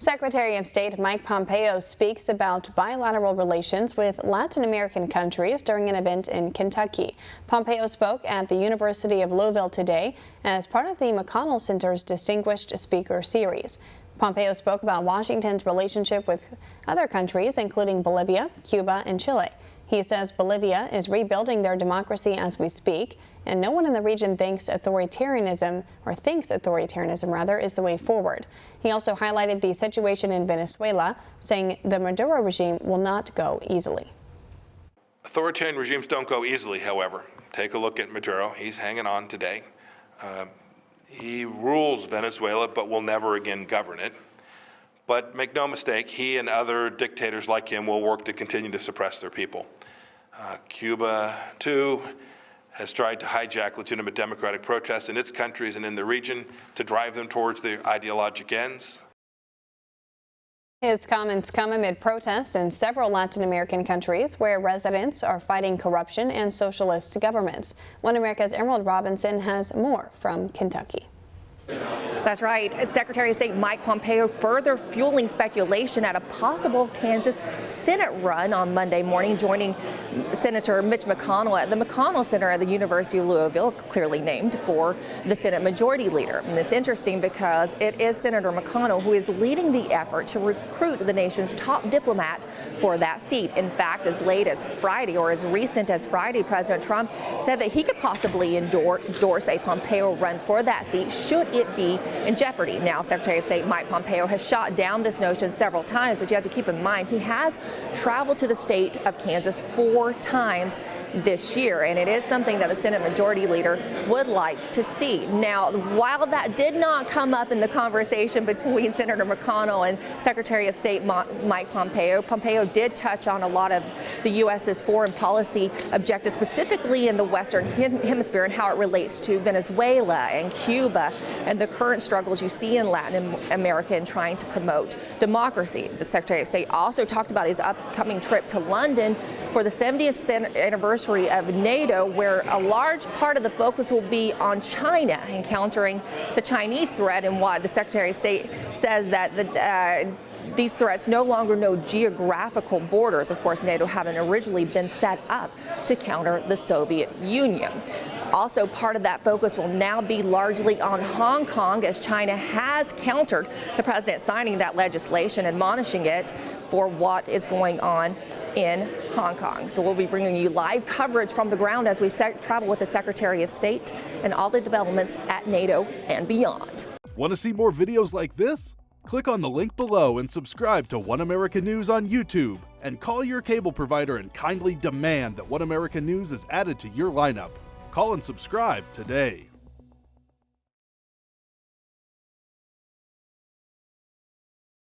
Secretary of State Mike Pompeo speaks about bilateral relations with Latin American countries during an event in Kentucky. Pompeo spoke at the University of Louisville today as part of the McConnell Center's Distinguished Speaker Series. Pompeo spoke about Washington's relationship with other countries, including Bolivia, Cuba, and Chile. He says Bolivia is rebuilding their democracy as we speak, and no one in the region thinks authoritarianism is the way forward. He also highlighted the situation in Venezuela, saying the Maduro regime will not go easily. Authoritarian regimes don't go easily, however. Take a look at Maduro. He's hanging on today. He rules Venezuela, but will never again govern it. But make no mistake, he and other dictators like him will work to continue to suppress their people. Cuba, too, has tried to hijack legitimate democratic protests in its countries and in the region to drive them towards their ideologic ends. His comments come amid protests in several Latin American countries where residents are fighting corruption and socialist governments. One America's Emerald Robinson has more from Kentucky. That's right. Secretary of State Mike Pompeo further fueling speculation at a possible Kansas Senate run on Monday morning, joining Senator Mitch McConnell at the McConnell Center at the University of Louisville, clearly named for the Senate Majority Leader. And it's interesting because it is Senator McConnell who is leading the effort to recruit the nation's top diplomat for that seat. In fact, as late as Friday, or as recent as Friday, President Trump said that he could possibly endorse a Pompeo run for that seat should it be in jeopardy. Now, Secretary of State Mike Pompeo has shot down this notion several times, but you have to keep in mind he has traveled to the state of Kansas 4 times this year, and it is something that the Senate Majority Leader would like to see. Now, while that did not come up in the conversation between Senator McConnell and Secretary of State Mike Pompeo, Pompeo did touch on a lot of the U.S.'s foreign policy objectives, specifically in the Western Hemisphere, and how it relates to Venezuela and Cuba and the current struggles you see in Latin America in trying to promote democracy. The Secretary of State also talked about his upcoming trip to London for the 70th anniversary of NATO, where a large part of the focus will be on China and countering the Chinese threat, and why the Secretary of State says that these threats no longer know geographical borders. Of course, NATO having originally been set up to counter the Soviet Union. Also, part of that focus will now be largely on Hong Kong, as China has countered the president signing that legislation, admonishing it for what is going on in Hong Kong. So we'll be bringing you live coverage from the ground as we travel with the Secretary of State and all the developments at NATO and beyond. Want to see more videos like this? Click on the link below and subscribe to One America News on YouTube, and call your cable provider and kindly demand that One America News is added to your lineup. Call and subscribe today.